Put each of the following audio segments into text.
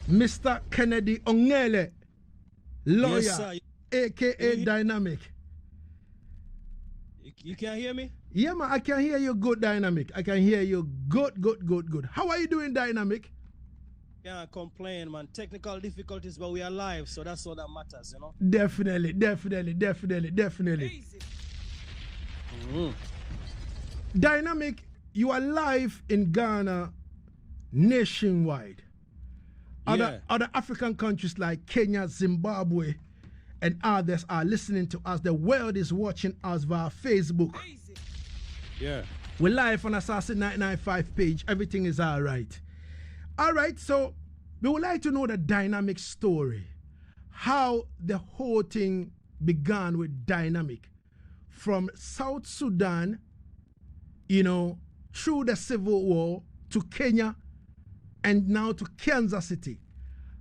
Mr. Kennedy Ongele, lawyer, Yes, aka Dynamq. You can't hear me? Yeah, man, I can hear you good, Dynamq. I can hear you good. How are you doing, Dynamq? Can't complain, man. Technical difficulties, but we are live, so that's all that matters, you know? Definitely. Dynamq, you are live in Ghana nationwide. Other African countries like Kenya, Zimbabwe, and others are listening to us. The world is watching us via Facebook. Yeah. We're live on Asaase 995 page. Everything is all right. All right, so we would like to know the Dynamq story. How the whole thing began with Dynamq. From South Sudan, you know, through the Civil War to Kenya and now to Kansas City.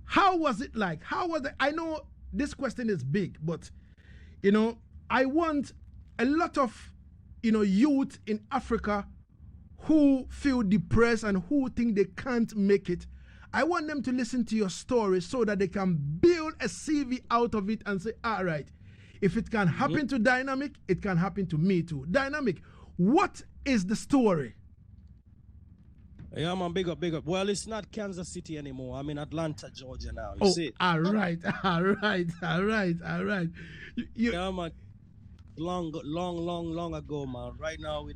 How was it like? How was it? I know this question is big, but, you know, I want a lot of, you know, youth in Africa who feel depressed and who think they can't make it. I want them to listen to your story so that they can build a CV out of it and say, all right, if it can happen to Dynamq, it can happen to me too. Dynamq, what is the story? Yeah, man, big up. Well, it's not Kansas City anymore. I'm in Atlanta, Georgia now. You see? All right. Yeah, man. Long ago, man. Right now we're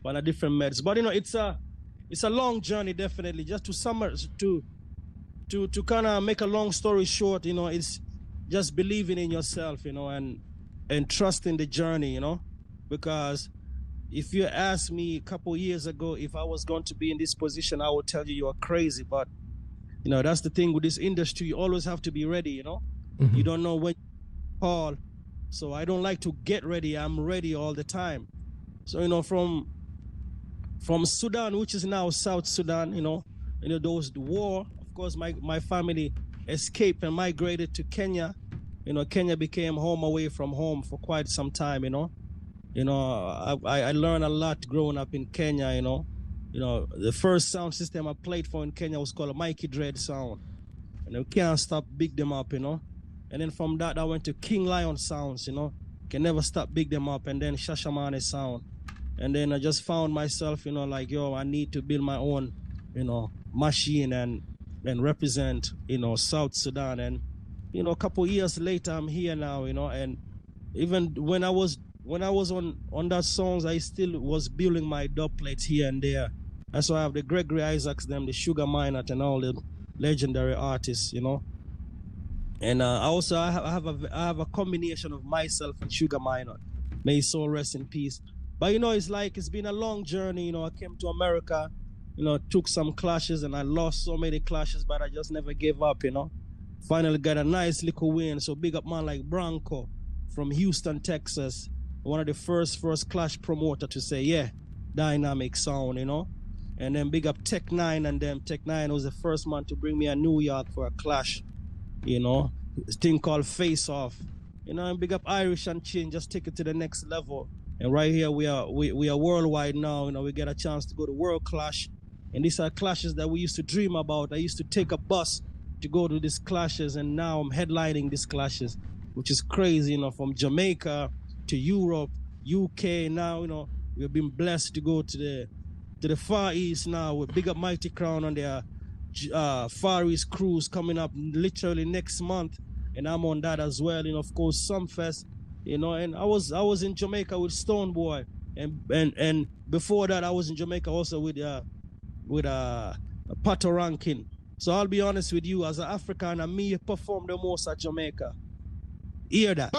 on a different meds. But you know, it's a long journey, definitely. Just to summarize, to kind of make a long story short, you know, it's just believing in yourself, you know, and trusting the journey, you know, because if you asked me a couple years ago if I was going to be in this position, I would tell you are crazy. But you know, that's the thing with this industry. You always have to be ready, you know. You don't know when you call. So I don't like to get ready. I'm ready all the time. So, you know, from Sudan, which is now South Sudan, you know, the war, of course, my family escaped and migrated to Kenya. You know, Kenya became home away from home for quite some time, you know. You know, I learned a lot growing up in Kenya, you know. You know, the first sound system I played for in Kenya was called a Mikey Dread sound. And we can't stop big them up, you know. And then from that, I went to King Lion sounds, you know. Can never stop big them up. And then Shashamane sound. And then I just found myself, you know, like, yo, I need to build my own, you know, machine and represent, you know, South Sudan. And, you know, a couple years later, I'm here now, you know. And even when I was on that songs, I still was building my dub plates here and there. That's why I have the Gregory Isaacs, them, the Sugar Minot, and all the legendary artists, you know. And I have a combination of myself and Sugar Minot. May his soul rest in peace. But you know, it's been a long journey. You know, I came to America, you know, took some clashes and I lost so many clashes, but I just never gave up, you know. Finally got a nice little win. So big up man like Bronco from Houston, Texas. One of the first clash promoter to say, yeah, Dynamq sound, you know. And then big up Tech 9 and them. Tech 9 was the first man to bring me a New York for a clash, you know. This thing called Face Off. You know, and big up Irish and Chin, just take it to the next level. And right here we are worldwide now, you know, we get a chance to go to World Clash. And these are clashes that we used to dream about. I used to take a bus to go to these clashes, and now I'm headlining these clashes, which is crazy, you know, from Jamaica to Europe, UK. Now, you know, we've been blessed to go to the Far East now with big up Mighty Crown on their Far East cruise coming up literally next month, and I'm on that as well. And of course, Sumfest, you know. And I was in Jamaica with Stoneboy, and before that I was in Jamaica also with Pato Rankin. So I'll be honest with you, as an African, and me perform the most at Jamaica. Hear that?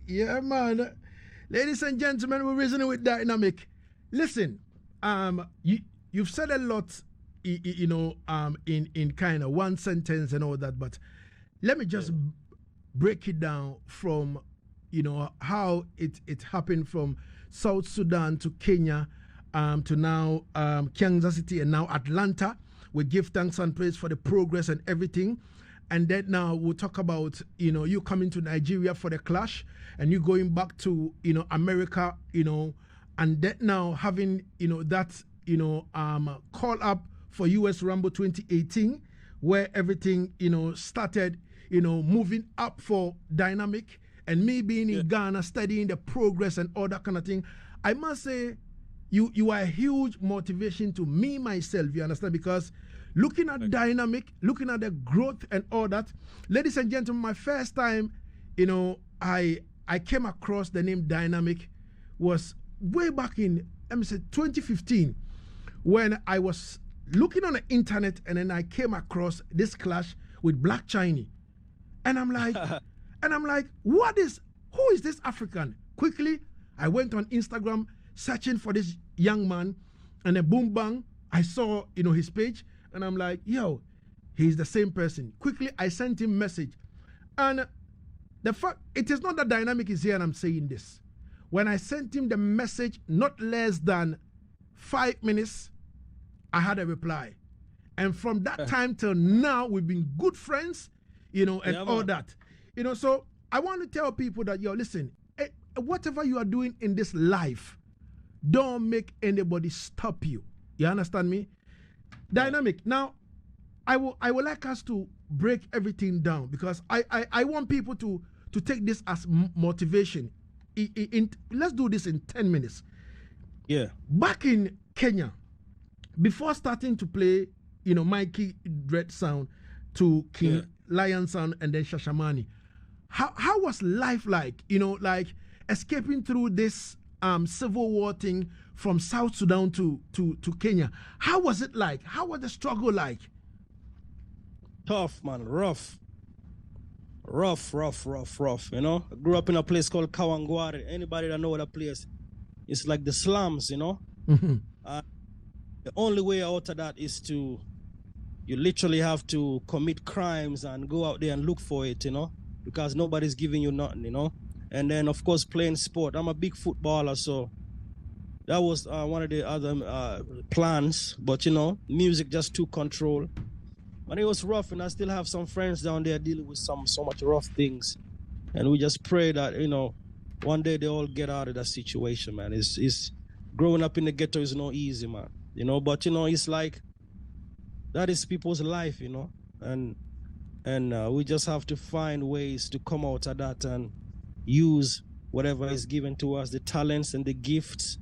Yeah, man. Ladies and gentlemen, we're reasoning with Dynamq. Listen, you've said a lot, you know, in kind of one sentence and all that, but let me just break it down from, you know, how it happened from South Sudan to Kenya, to now Kansas City and now Atlanta. We give thanks and praise for the progress and everything. And then now we'll talk about, you know, you coming to Nigeria for the clash and you going back to, you know, America, you know, and that now having that call up for US Rumble 2018, where everything started moving up for Dynamq, and me being in Ghana studying the progress and all that kind of thing. I must say you are a huge motivation to me myself, you understand, because looking at Dynamq, looking at the growth and all that, ladies and gentlemen, my first time I came across the name Dynamq was way back in 2015, when I was looking on the internet, and then I came across this clash with Black Chiney, and I'm like who is this African? Quickly I went on Instagram searching for this young man, and then boom bang, I saw his page, and I'm like, yo, he's the same person. Quickly I sent him message, and the fact, it is not that Dynamq is here and I'm saying this. When I sent him the message, not less than 5 minutes, I had a reply. And from that time till now, we've been good friends, and all that. So I want to tell people that, listen, whatever you are doing in this life, don't make anybody stop you. You understand me? Dynamq. Now, I would like us to break everything down, because I want people to take this as motivation. Let's do this in 10 minutes. Yeah. Back in Kenya, before starting to play, Mikey Dread sound to King Lion sound and then Shashamani, how was life like? Like escaping through this civil war thing from South Sudan to Kenya. How was it like? How was the struggle like? Tough, man. Rough. I grew up in a place called Kawangware. Anybody that know that place, it's like the slums, Mm-hmm. The only way out of that is you literally have to commit crimes and go out there and look for it, because nobody's giving you nothing, And then, of course, playing sport. I'm a big footballer, so that was one of the other plans. But, music just took control. And it was rough, and I still have some friends down there dealing with so much rough things. And we just pray that, one day they all get out of that situation, man. It's growing up in the ghetto is not easy, man. But it's like that is people's life, and we just have to find ways to come out of that and use whatever is given to us, the talents and the gifts,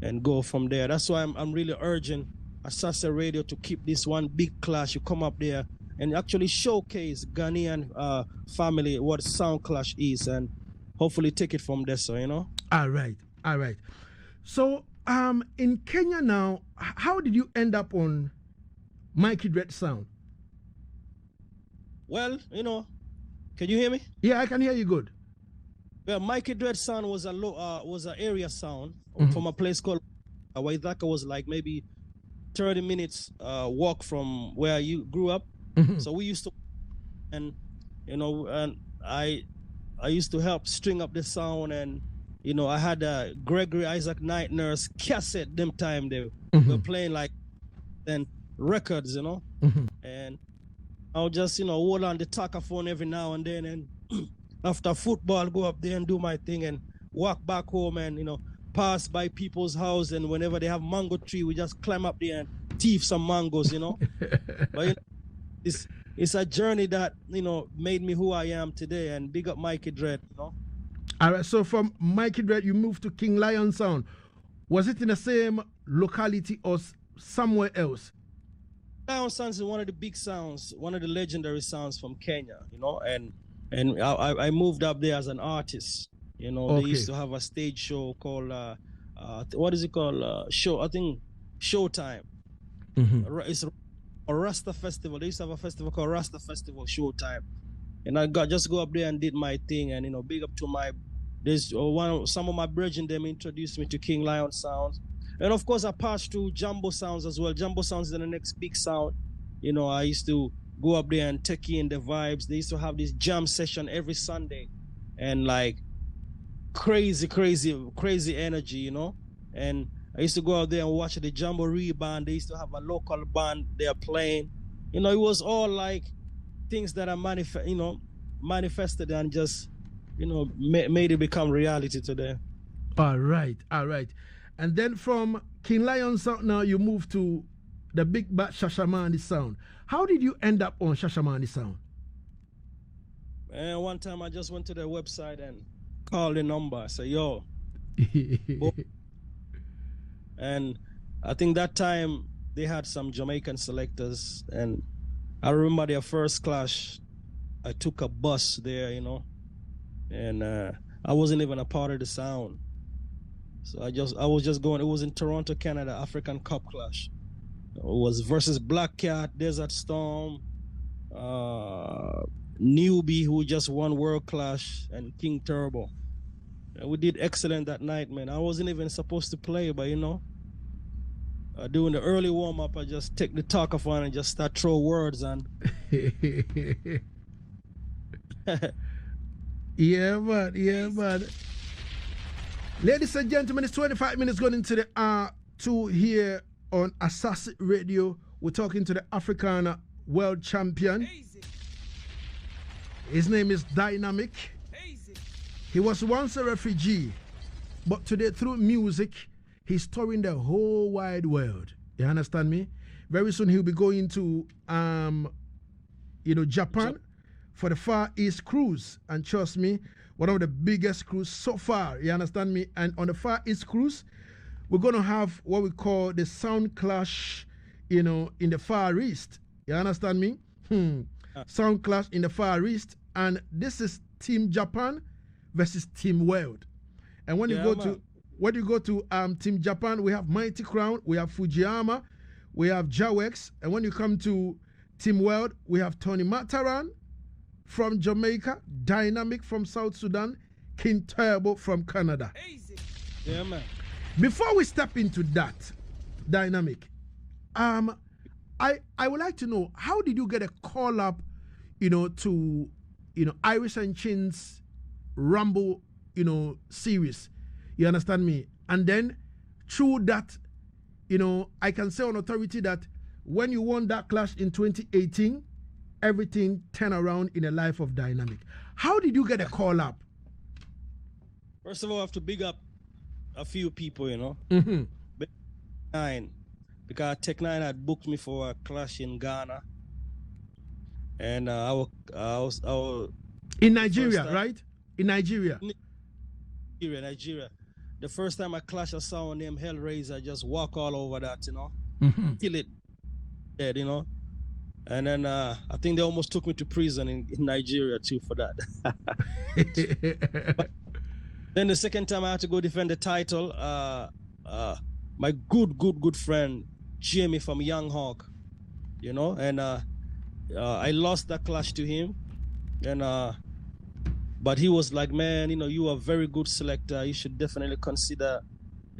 and go from there. That's why I'm really urging Asaase Radio to keep this one big clash. You come up there and actually showcase Ghanaian family, what Sound Clash is, and hopefully take it from there, so, All right. So, in Kenya now, how did you end up on Mikey Dread Sound? Well, can you hear me? Yeah, I can hear you good. Well, Mikey Dread Sound was an area sound from a place called Waithaka. Was like maybe 30 minutes walk from where you grew up. Mm-hmm. So we used to, and I used to help string up the sound, and I had a Gregory Isaac Night Nurse cassette. Them time they were playing like then records, Mm-hmm. and I'll just hold on the tachophone every now and then, and after football go up there and do my thing and walk back home, and pass by people's house, and whenever they have mango tree, we just climb up there and thief some mangoes, But it's a journey that made me who I am today, and big up Mikey Dread, All right, so from Mikey Dread you moved to King Lion Sound. Was it in the same locality or somewhere else? Lion Sounds is one of the big sounds, one of the legendary sounds from Kenya, and I moved up there as an artist. Okay. They used to have a stage show called what is it called? Show, I think Showtime. Mm-hmm. It's a Rasta festival. They used to have a festival called Rasta Festival Showtime, and I just go up there and did my thing, and big up to some of my brethren. Them introduced me to King Lion Sounds, and of course I passed through Jumbo Sounds as well. Jumbo Sounds is the next big sound. I used to go up there and take in the vibes. They used to have this jam session every Sunday, and like crazy energy, and I used to go out there and watch the Jamboree band. They used to have a local band they're playing. It was all like things that are manifested and just, made it become reality today. All right. And then from King Lion sound now you move to the big bad Shashamane sound. How did you end up on Shashamane sound? And one time I just went to their website and called the number. I said, yo. And I think that time they had some Jamaican selectors, and I remember their first clash. I took a bus there, you know, and I wasn't even a part of the sound. So I was just going. It was in Toronto, Canada, African Cup clash. It was versus Black Cat, Desert Storm, Newbie, who just won World Clash, and King Turbo. And we did excellent that night, man. I wasn't even supposed to play, but you know, doing the early warm up, I just take the talkathon and just start throw words and. Yeah, man. Ladies and gentlemen, it's 25 minutes going into the R2 here on Asaase Radio. We're talking to the African world champion. His name is Dynamq. He was once a refugee, but today through music, he's touring the whole wide world. You understand me? Very soon he'll be going to, Japan for the Far East cruise. And trust me, one of the biggest cruise so far. You understand me? And on the Far East cruise, we're going to have what we call the sound clash, in the Far East. You understand me? Sound clash in the Far East. And this is Team Japan versus Team World. And when you go to Team Japan, we have Mighty Crown, we have Fujiyama, we have Jawex, and when you come to Team World, we have Tony Mataran from Jamaica, Dynamq from South Sudan, King Turbo from Canada. Yeah, man. Before we step into that, Dynamq, I would like to know, how did you get a call up, to Iris and Chin's Rumble, series? You understand me? And then through that, I can say on authority that when you won that clash in 2018, everything turned around in the life of Dynamq. How did you get a call up? First of all, I have to big up a few people, Mm-hmm. Because Tech 9 had booked me for a clash in Ghana. And I was in Nigeria, right? In Nigeria. Nigeria. The first time I clashed a sound named Hellraiser, I just walk all over that, Mm-hmm. Kill it dead, And then I think they almost took me to prison in Nigeria too for that. But then the second time I had to go defend the title, my good friend Jamie from Young Hawk, and I lost that clash to him, and but he was like, man, you are a very good selector. You should definitely consider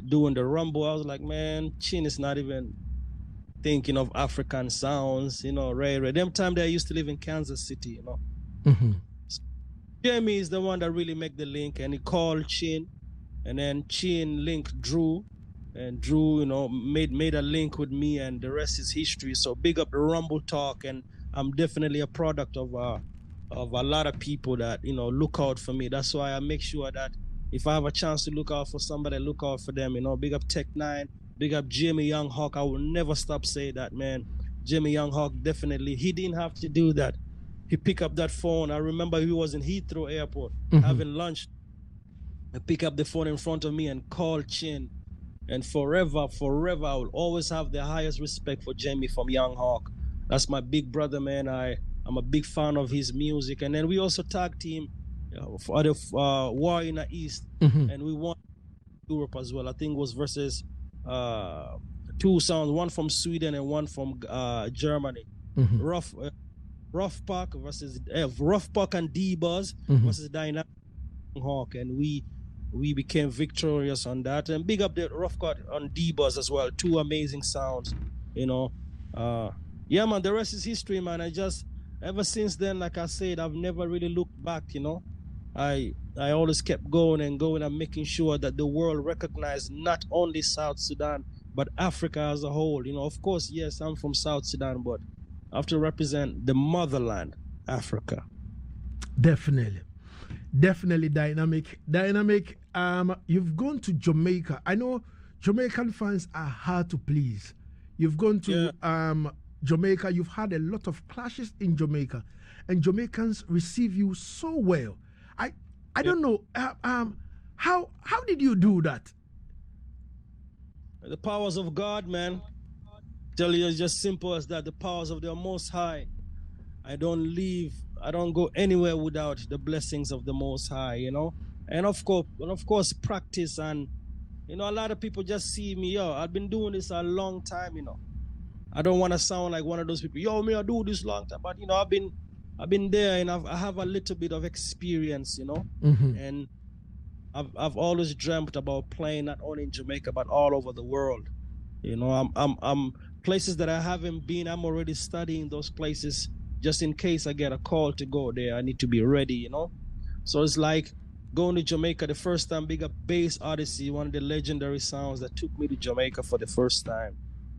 doing the Rumble. I was like, man, Chin is not even thinking of African sounds, Ray. Them time they used to live in Kansas City, Mm-hmm. So Jamie is the one that really make the link, and he called Chin, and then Chin linked Drew, and Drew, made a link with me, and the rest is history. So big up the Rumble talk, and I'm definitely a product of a lot of people that look out for me. That's why I make sure that if I have a chance to look out for somebody, look out for them. Big up Tech 9, big up Jamie Young Hawk. I will never stop saying that, man. Jamie Young Hawk, definitely. He didn't have to do that. He picked up that phone. I remember he was in Heathrow Airport having lunch. I pick up the phone in front of me and call Chin. And forever, I will always have the highest respect for Jamie from Young Hawk. That's my big brother, man. I'm a big fan of his music. And then we also tag team for the War in the East. Mm-hmm. And we won Europe as well. I think it was versus two sounds, one from Sweden and one from Germany. Mm-hmm. Rough Park versus Rough Park and D-Buzz versus Dynamq Hawk. And we became victorious on that. And big up the Rough Park on D-Buzz as well. Two amazing sounds, Yeah, man, the rest is history, man. Ever since then, like I said, I've never really looked back, I always kept going and making sure that the world recognized not only South Sudan, but Africa as a whole. Of course, yes, I'm from South Sudan, but I have to represent the motherland, Africa. Definitely, Dynamq. You've gone to Jamaica. I know Jamaican fans are hard to please. You've gone to Jamaica, you've had a lot of clashes in Jamaica, and Jamaicans receive you so well. I don't know how did you do that? The powers of God, man. Tell you, it's just simple as that. The powers of the Most High. I don't go anywhere without the blessings of the Most High, you know. And of course, practice. And you know, a lot of people just see me, yo, I've been doing this a long time, you know. I don't want to sound like one of those people, yo, me, I do this long time, but you know, I've been there, and I have a little bit of experience, you know. And I've always dreamt about playing not only in Jamaica but all over the world. You know, I'm places that I haven't been, I'm already studying those places just in case I get a call to go there. I need to be ready, you know. So it's like going to Jamaica the first time, big up Bass Odyssey, one of the legendary sounds that took me to Jamaica for the first time.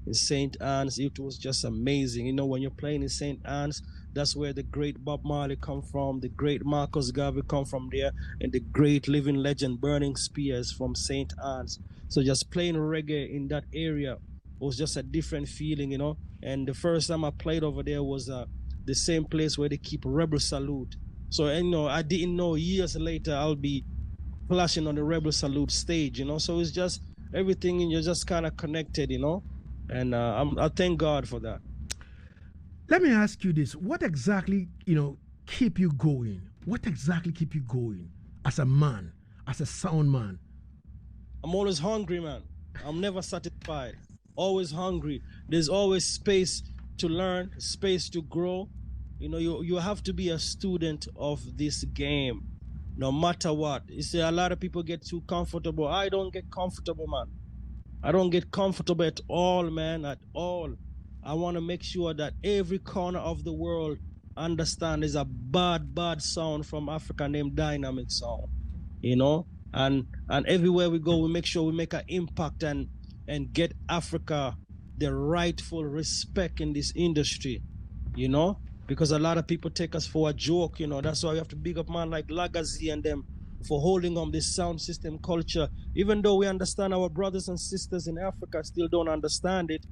In St. Anne's, it was just amazing. You know, when you're playing in St. Anne's, that's where the great Bob Marley come from, the great Marcus Garvey come from there, and the great living legend Burning Spears from St. Anne's. So just playing reggae in that area was just a different feeling, you know. And the first time I played over there was the same place where they keep Rebel Salute. So, and, you know, I didn't know years later I'll be flashing on the Rebel Salute stage, you know. So it's just everything, and you're just kind of connected, you know. And I thank God for that. Let me ask you this: what exactly, you know, keep you going? What exactly keep you going as a man, as a sound man? I'm always hungry, man. I'm never satisfied. Always hungry. There's always space to learn, space to grow. You know, you have to be a student of this game, no matter what. You see, a lot of people get too comfortable. I don't get comfortable, man. I don't get comfortable at all, man, at all. I want to make sure that every corner of the world understand there's a bad sound from Africa named Dynamq sound, you know? And everywhere we go, we make sure we make an impact and get Africa the rightful respect in this industry, you know? Because a lot of people take us for a joke, you know? That's why we have to big up man like Lagazee and them for holding on this sound system culture. Even though we understand, our brothers and sisters in Africa still don't understand it,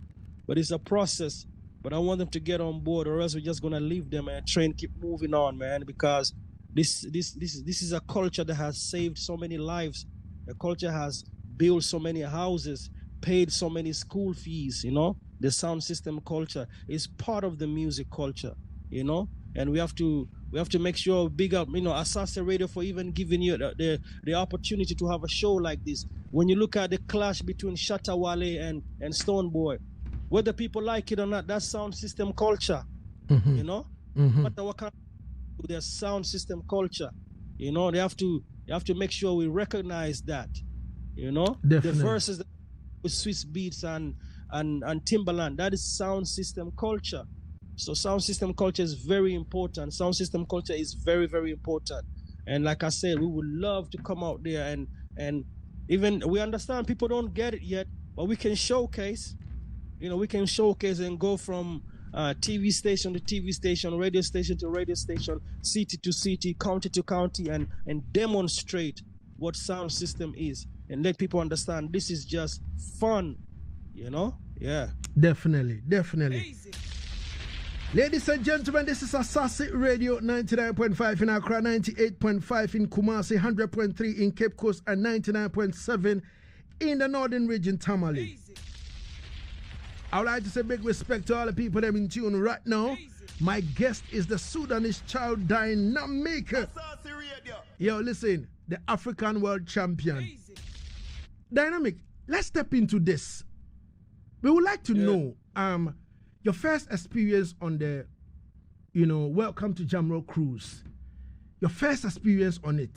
but it's a process. But I want them to get on board, or else we're just gonna leave them and try and keep moving on, man, because this is a culture that has saved so many lives. The culture has built so many houses, paid so many school fees, you know. The sound system culture is part of the music culture, you know, and we have to make sure big up, you know, Asaase Radio for even giving you the opportunity to have a show like this. When you look at the clash between Shatta Wale and Stonebwoy, whether people like it or not, that's sound system culture, you know. But what kind of their sound system culture, you know, they have to make sure we recognize that, you know. Definitely. The verses with Swiss Beats and Timbaland, that is sound system culture. So sound system culture is very important. Sound system culture is very, very important. And like I said, we would love to come out there and even, we understand people don't get it yet, but we can showcase. You know, we can showcase and go from TV station to TV station, radio station to radio station, city to city, county to county, and demonstrate what sound system is and let people understand this is just fun, you know? Yeah. Definitely. Easy. Ladies and gentlemen, this is Asaase Radio 99.5 in Accra, 98.5 in Kumasi, 100.3 in Cape Coast, and 99.7 in the Northern Region, Tamale. Easy. I would like to say big respect to all the people that are in tune right now. Easy. My guest is the Sudanese child Dynamq. Yo, listen, the African world champion. Easy. Dynamq, let's step into this. We would like to know your first experience on the, you know, Welcome to Jamrock cruise. Your first experience on it.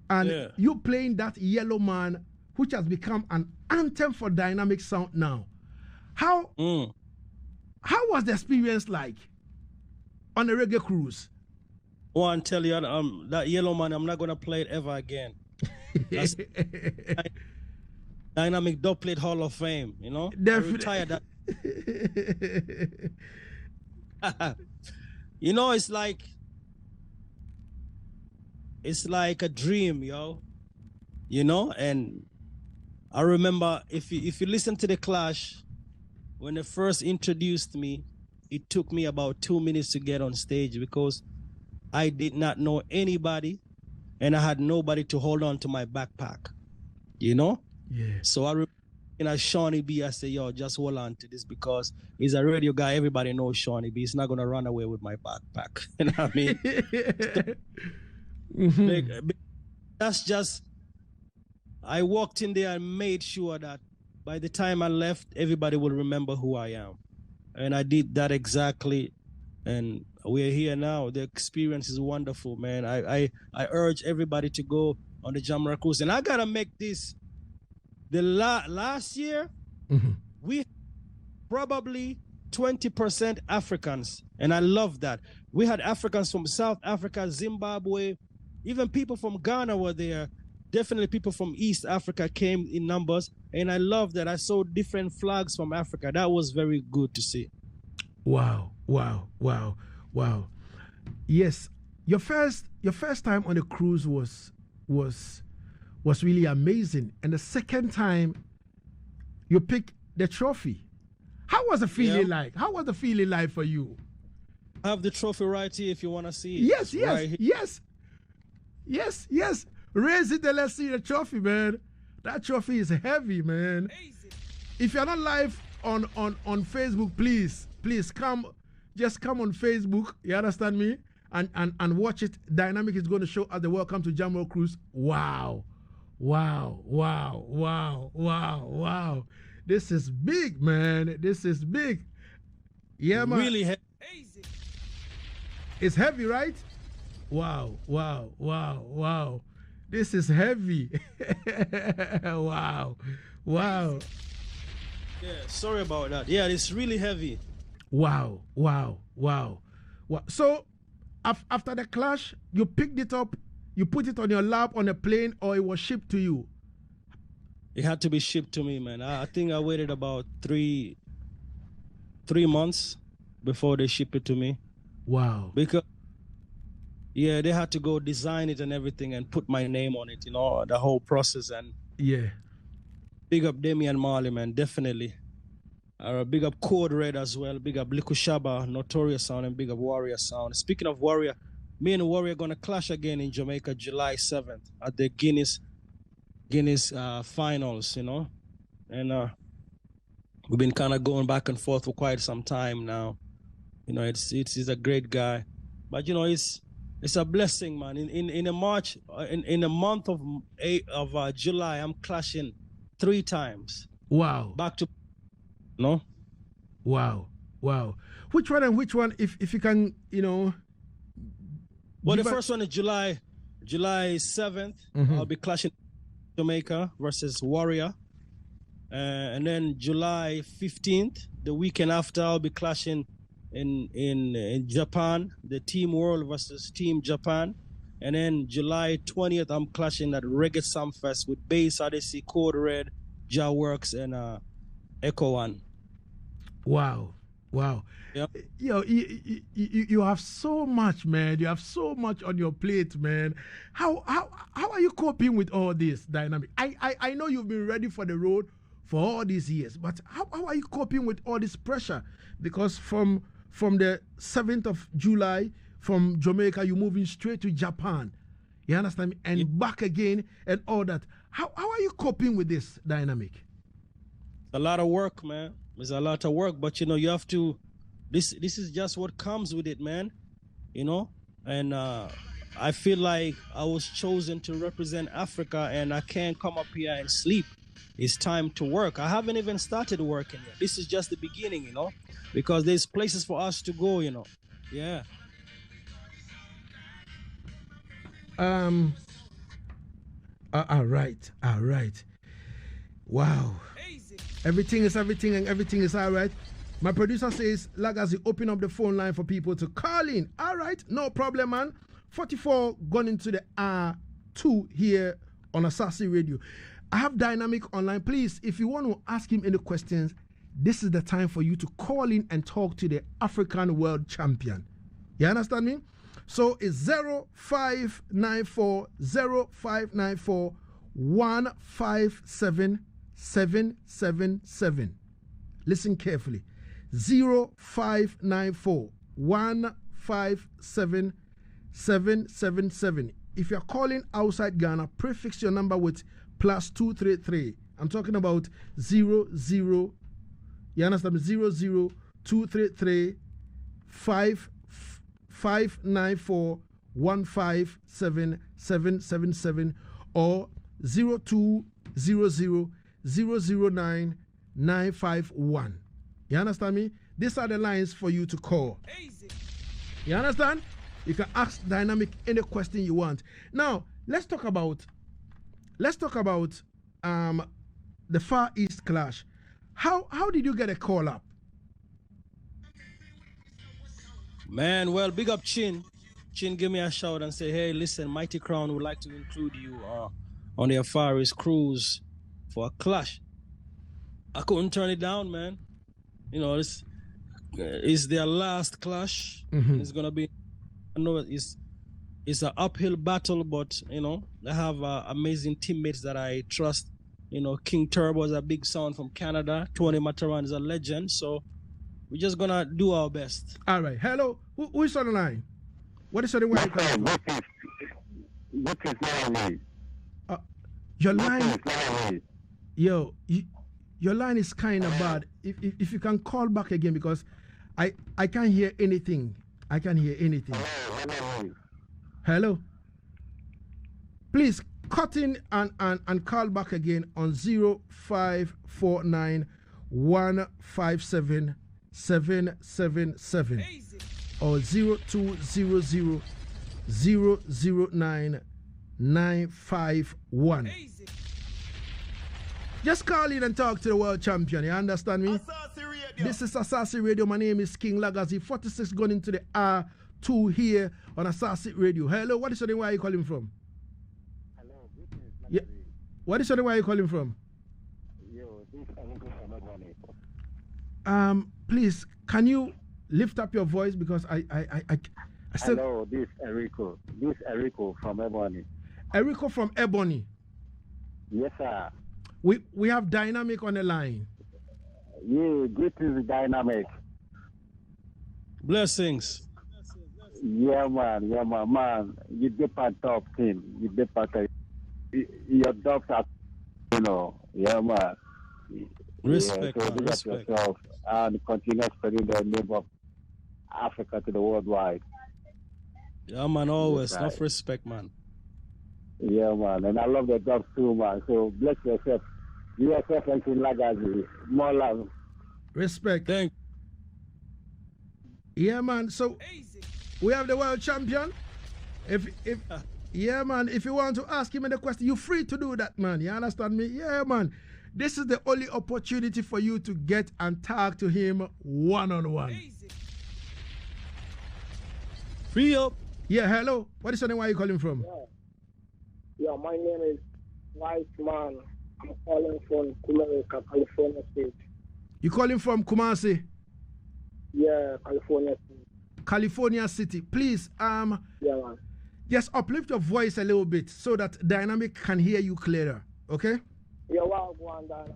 And you playing that Yellow Man, which has become an anthem for Dynamq sound now. How was the experience like on a reggae cruise? Oh, I tell you, that Yellow Man, I'm not going to play it ever again. Dynamq don't play Hall of Fame, you know? Definitely. Retired that. You know, it's like a dream, yo. You know, and I remember if you listen to the Clash, when they first introduced me, it took me about 2 minutes to get on stage because I did not know anybody and I had nobody to hold on to my backpack, you know? Yeah. So I remember Shawnee B, I say, yo, just hold on to this because he's a radio guy. Everybody knows Shawnee B. He's not going to run away with my backpack. You know what I mean? That's just, I walked in there and made sure that by the time I left, everybody will remember who I am. And I did that exactly. And we're here now. The experience is wonderful, man. I urge everybody to go on the Jamra Cruise. And I got to make this. The last year, we probably 20% Africans. And I love that. We had Africans from South Africa, Zimbabwe, even people from Ghana were there. Definitely people from East Africa came in numbers. And I love that. I saw different flags from Africa. That was very good to see. Wow. Yes. Your first time on the cruise was really amazing. And the second time you picked the trophy. How was the feeling like? How was the feeling like for you? I have the trophy right here if you want to see it. Yes. Raise it and let's see the trophy, man. That trophy is heavy, man. If you're not live on Facebook, please come. Just come on Facebook. You understand me? And watch it. Dynamq is going to show us the Welcome to Jamra Cruise. Wow. This is big, man. This is big. Yeah, man. Really heavy. It's heavy, right? Wow. This is heavy. Wow. Yeah, sorry about that. Yeah, it's really heavy. Wow. So, after the Clash, you picked it up, you put it on your lap on a plane, or it was shipped to you? It had to be shipped to me, man. I think I waited about three months before they shipped it to me. Wow. Because, yeah, they had to go design it and everything and put my name on it, you know, the whole process. And yeah. Big up Damian Marley, man, definitely. Big up Code Red as well. Big up Liku Shaba, Notorious Sound, and big up Warrior Sound. Speaking of Warrior, me and Warrior gonna clash again in Jamaica July 7th at the Guinness finals, you know. And we've been kind of going back and forth for quite some time now. You know, he's a great guy, but you know, it's a blessing, man. In the month of July, I'm clashing 3 times. Wow. Back to. No. Wow. Which one? If you can, you know. Well, the first one is July 7th. I'll be clashing Jamaica versus Warrior, and then July 15th, the weekend after, I'll be clashing in Japan, the Team World versus Team Japan, and then July 20th, I'm clashing at Reggae Sumfest with Bass Odyssey, Code Red, Ja Works, and Echo One. Wow. Yep. You have so much, man. You have so much on your plate, man. How are you coping with all this, Dynamq? I know you've been ready for the road for all these years, but how are you coping with all this pressure? Because from the 7th of July, from Jamaica, you're moving straight to Japan. You understand me? And back again and all that. How are you coping with this, Dynamq? A lot of work, man. There's a lot of work, but you know, you have to. This is just what comes with it, man. You know, and I feel like I was chosen to represent Africa, and I can't come up here and sleep. It's time to work. I haven't even started working yet. This is just the beginning, you know, because there's places for us to go, you know. Yeah. All right. Wow. Everything is everything and everything is all right. My producer says, Lagazee, open up the phone line for people to call in. All right, no problem, man. 44 gone into the R2 here on Asaase Radio. I have Dynamq online. Please, if you want to ask him any questions, this is the time for you to call in and talk to the African world champion. You understand me? So it's 0594 157 777. Listen carefully. 0594 157 777. If you're calling outside Ghana, prefix your number with +233. I'm talking about 00. You understand? 00233 594 157 777 or 0200 009 951. You understand me? These are the lines for you to call. Easy. You understand? You can ask Dynamq any question you want. Now, let's talk about the Far East clash. How did you get a call up? Man, well, big up Chin. Chin give me a shout and say, hey, listen, Mighty Crown would like to include you on their Far East cruise for a clash. I couldn't turn it down, man. You know, this is their last clash. Mm-hmm. It's gonna be, I know it's an uphill battle, but you know, I have amazing teammates that I trust. You know, King Turbo is a big sound from Canada. Tony Mataran is a legend. So we're just gonna do our best. All right. Hello. Who is on the line? What is the name? What is my name? Your line. Yo, your line is kind of bad. If you can call back again, because I can't hear anything. I can't hear anything. Hello. Please cut in and call back again on 0549 157 777 or 0200 009 951. Just call in and talk to the world champion. You understand me? This is Asaase Radio. My name is King Lagazee. 46 going into the R2 here on Asaase Radio. Hello, what is your name? Where are you calling from? Hello, this is Lagazee. Yeah. What is your name? Where are you calling from? Yo, this is from please, can you lift up your voice, because I still... Hello, this is Erico. This is Erico from Ebony. Erico from Ebony. Yes, sir. We have Dynamq on the line. Yeah, greetings, Dynamq. Blessings. Yeah, man. Man, you dip a top team. You dip a... Your dogs are, you know, yeah, man. Respect, yeah, so man, respect. Yourself and continue spreading the name of Africa to the worldwide. Yeah, man, always. Yes, Enough respect, man. Yeah, man. And I love the dogs too, man. So bless yourself. Yourself and King Lagazee. More love. Respect. Thank Yeah, man. So we have the world champion. Yeah, man, if you want to ask him the question, you're free to do that, man. You understand me? Yeah, man. This is the only opportunity for you to get and talk to him one-on-one. Free up. Yeah, hello. What is your name? Where are you calling from? Yeah, my name is White Man. I'm calling from Kumasi, California State. You calling from Kumasi? Yeah, California State. California City. Please, yeah, man. just uplift your voice a little bit so that Dynamq can hear you clearer. Okay? Yeah, well, go on, Dynamq.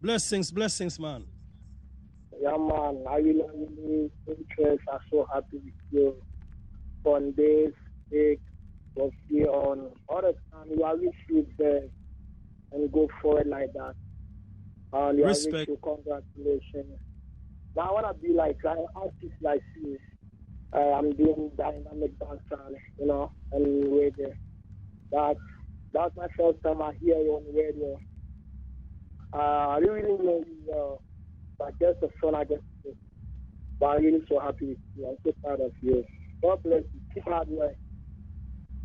Blessings, man. Yeah, man. I really interest. I'm so happy with you. On this big was here on all the time. You are really there and go forward like that. And you respect. Are really congratulations. Now I wanna be like an artist like this. I'm doing Dynamq dance, you know, and radio. That's my first time I hear you on radio. I really know you, but just the fun I get to do. But I'm really so happy with you. I'm so proud of you. God bless you. Keep hard work.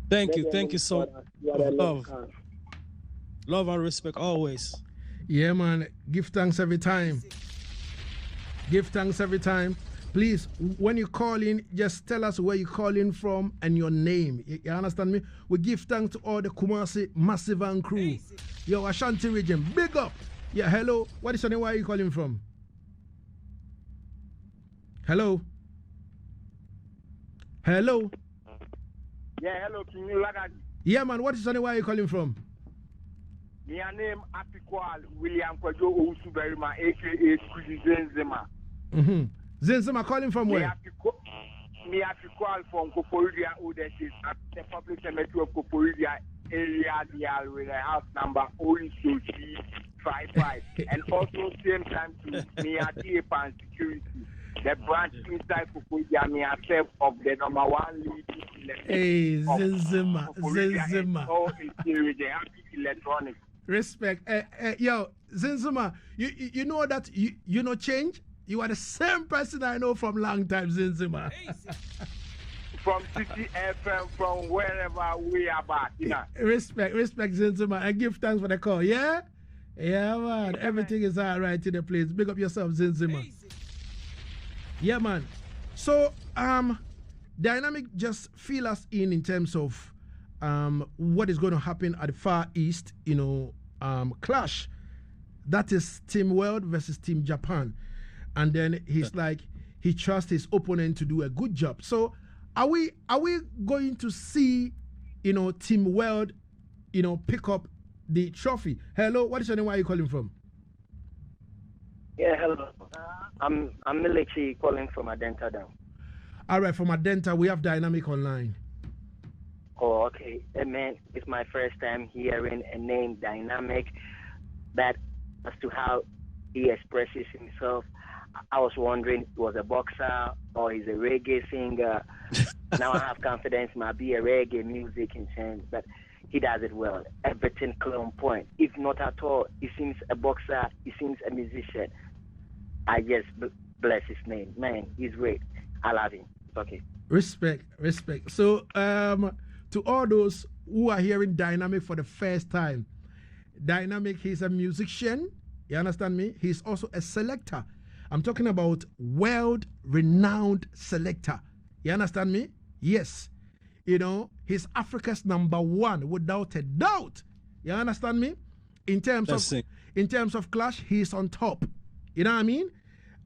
Thank you so much. Love and respect always. Yeah, man. Give thanks every time. Give thanks every time. Please, when you call in, just tell us where you're calling from and your name. You understand me? We give thanks to all the Kumasi Massive and crew. Yo, Ashanti region, big up. Yeah, hello. What is your name? Where are you calling from? Hello? Hello? Yeah, hello, King Lagazee. Yeah, man. What is your name? Where are you calling from? Me name Apikwal William Kwajo Owusu Berima, aka Zenzema. Zenzema calling from where? Me Apikwal from Koporidia Odesis at the public cemetery of Koporidia area with a house number OE55. And also same time to me at Pan Security. The branch inside Koporidia, me myself of the number one lead. Hey, Zenzema. Oh, it's electronics. Respect. Yo, Zenzema, you know that you know change? You are the same person I know from long time, Zenzema. From City FM, from wherever we are back, you know. Respect, Zenzema, and give thanks for the call, yeah? Yeah, man. Everything is all right in the place. Big up yourself, Zenzema. Yeah, man. So, Dynamq just fill us in terms of what is going to happen at the Far East, clash. That is Team World versus Team Japan. And then he's like, he trusts his opponent to do a good job. So are we going to see, Team World, pick up the trophy? Hello, what is your name? Where are you calling from? Yeah, hello. I'm Milichi calling from Adenta down. All right, from Adenta, we have Dynamq online. Oh, okay. Man, it's my first time hearing a name, Dynamq, that as to how he expresses himself. I was wondering, he was a boxer or he's a reggae singer. Now I have confidence it might be a reggae music in sense, but he does it well. Everything clear on point. If not at all, he seems a boxer, he seems a musician. I just bless his name. Man, he's great. I love him. It's okay. Respect. So, to all those who are hearing Dynamq for the first time, Dynamq, he's a musician. You understand me? He's also a selector. I'm talking about world-renowned selector. You understand me? Yes. He's Africa's #1 without a doubt. You understand me? In terms of clash, he's on top. You know what I mean?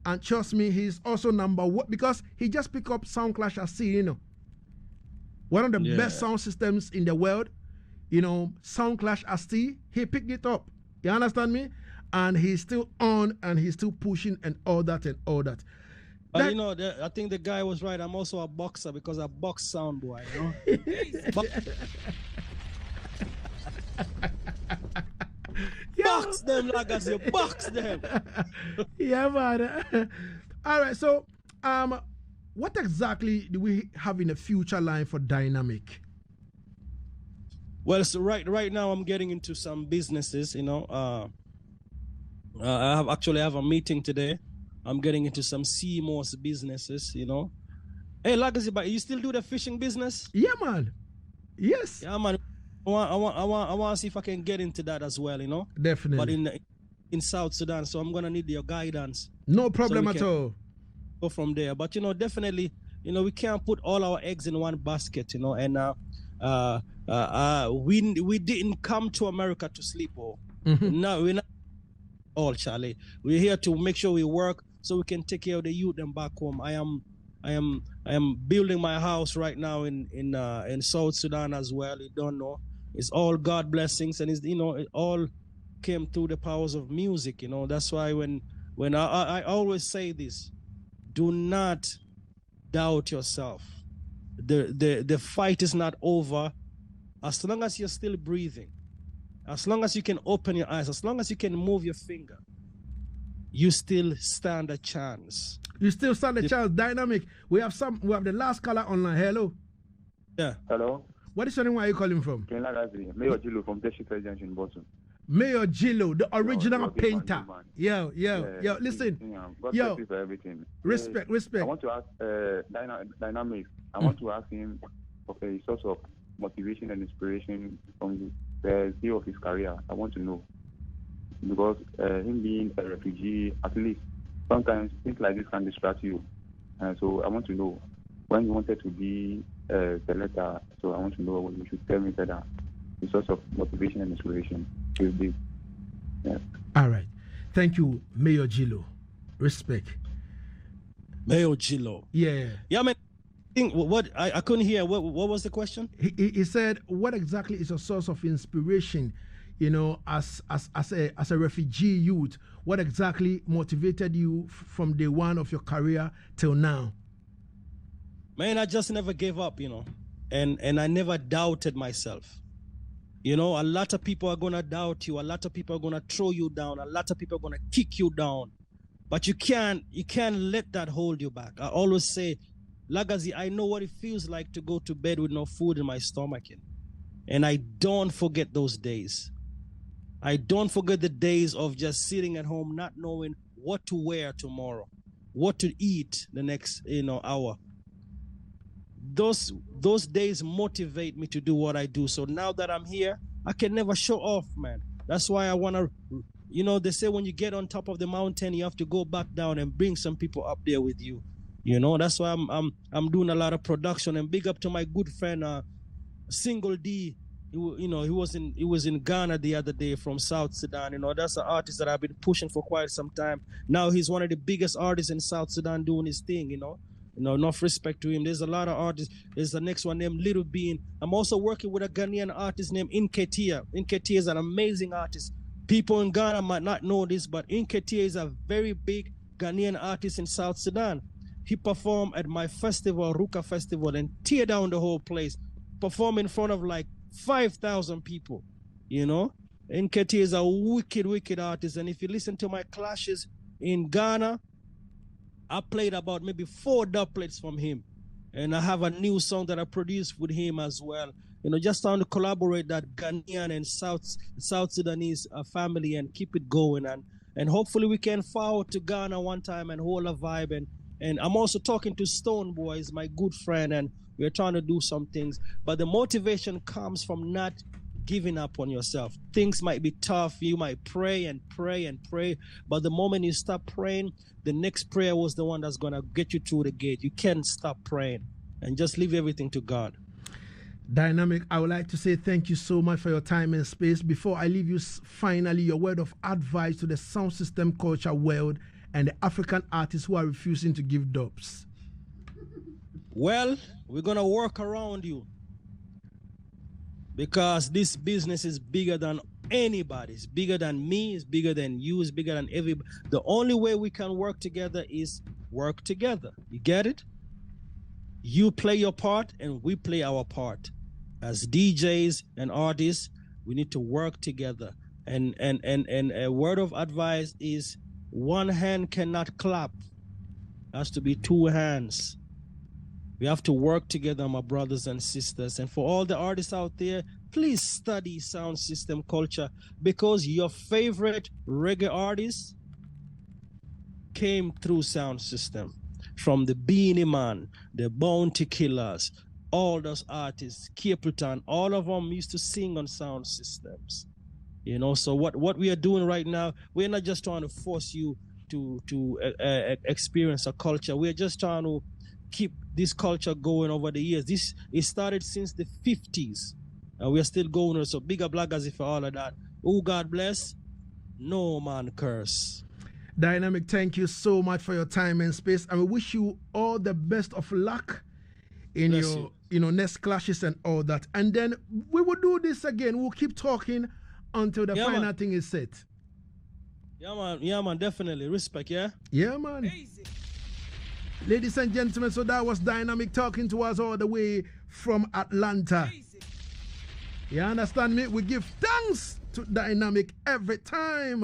And trust me, he's also #1 because he just picked up Sound Clash Asaase, one of the best sound systems in the world. Sound Clash Asaase, he picked it up. You understand me? And he's still on and he's still pushing and all that. But I think the guy was right. I'm also a boxer because I box sound boy, Box them, Lagazee, box them. Yeah, man. All right, so what exactly do we have in the future line for Dynamq? Well, so right now I'm getting into some businesses, I have a meeting today. I'm getting into some CMOS businesses, Hey, Lagazee, but you still do the fishing business? Yeah, man. Yes. Yeah, man. I want to see if I can get into that as well, Definitely. But in South Sudan, so I'm gonna need your guidance. No problem at all. Go from there, but definitely, we can't put all our eggs in one basket, and we didn't come to America to sleep. No, we're not all, Charlie. We're here to make sure we work so we can take care of the youth and back home. I am building my house right now in South Sudan as well. You don't know. It's all God blessings, and it all came through the powers of music. That's why when I always say this, do not doubt yourself. The fight is not over. As long as you're still breathing, as long as you can open your eyes, as long as you can move your finger, you still stand a chance. You still stand a chance. Dynamq. We have the last caller online. Hello. Yeah. Hello. What is your name? Where are you calling from? Lagazee. Mayor Gillo from Teshita Junction, Boston. Mayor Gillo, the original painter. Yo. Listen. God for everything. Respect. I want to ask Dynamq. I want to ask him of a source of motivation and inspiration from the day of his career. I want to know, because him being a refugee, at least sometimes things like this can distract you. So I want to know when you wanted to be a selector. So I want to know what you should tell me better. The source of motivation and inspiration will be. Yeah. All right. Thank you, Mayor Gillo. Respect. Mayor Gillo. Yeah. Yeah, man. What I couldn't hear. What was the question? He said, what exactly is a source of inspiration? you know, as a refugee youth? What exactly motivated you from day one of your career till now? Man, I just never gave up, you know, and I never doubted myself. You know, a lot of people are gonna doubt you. A lot of people are gonna throw you down. A lot of people are gonna kick you down. But you can't let that hold you back. I always say, Lagazee, I know what it feels like to go to bed with no food in my stomach. And I don't forget those days. I don't forget the days of just sitting at home, not knowing what to wear tomorrow, what to eat the next, hour. Those days motivate me to do what I do. So now that I'm here, I can never show off, man. That's why I want to, they say when you get on top of the mountain, you have to go back down and bring some people up there with you. You know, that's why I'm doing a lot of production. And big up to my good friend, Single D. He was in Ghana the other day from South Sudan. You know, that's an artist that I've been pushing for quite some time. Now he's one of the biggest artists in South Sudan doing his thing, enough respect to him. There's a lot of artists. There's the next one named Little Bean. I'm also working with a Ghanaian artist named Inketia. Inketia is an amazing artist. People in Ghana might not know this, but Inketia is a very big Ghanaian artist in South Sudan. He performed at my festival, Ruka Festival, and tear down the whole place. Perform in front of like 5,000 people, Nketia is a wicked artist. And if you listen to my clashes in Ghana, I played about maybe 4 doublets from him. And I have a new song that I produced with him as well. Just trying to collaborate that Ghanaian and South Sudanese family and keep it going. And hopefully we can forward to Ghana one time and hold a vibe. And I'm also talking to Stone Boys, my good friend, and we're trying to do some things. But the motivation comes from not giving up on yourself. Things might be tough. You might pray and pray and pray. But the moment you stop praying, the next prayer was the one that's going to get you through the gate. You can't stop praying and just leave everything to God. Dynamq, I would like to say thank you so much for your time and space. Before I leave you, finally, your word of advice to the sound system culture world and the African artists who are refusing to give dubs. Well, we're going to work around you because this business is bigger than anybody. It's bigger than me. It's bigger than you. It's bigger than everybody. The only way we can work together is work together. You get it? You play your part and we play our part. As DJs and artists, we need to work together. And a word of advice is one hand cannot clap. It has to be 2 hands. We have to work together, my brothers and sisters. And for all the artists out there, please study sound system culture because your favorite reggae artists came through sound system. From the Beanie Man, the Bounty Killers, all those artists, Capleton, all of them used to sing on sound systems. So what we are doing right now, we're not just trying to force you to experience a culture. We're just trying to keep this culture going over the years. It started since the 50s, and we're still going. So big up Lagazee for all of that. Oh, God bless. No man curse. Dynamq, thank you so much for your time and space, and we wish you all the best of luck in your next clashes and all that. And then we will do this again. We'll keep talking until the final thing is set. Yeah, man, definitely. Respect, yeah? Yeah, man. Easy. Ladies and gentlemen, so that was Dynamq talking to us all the way from Atlanta. Easy. You understand me? We give thanks to Dynamq every time.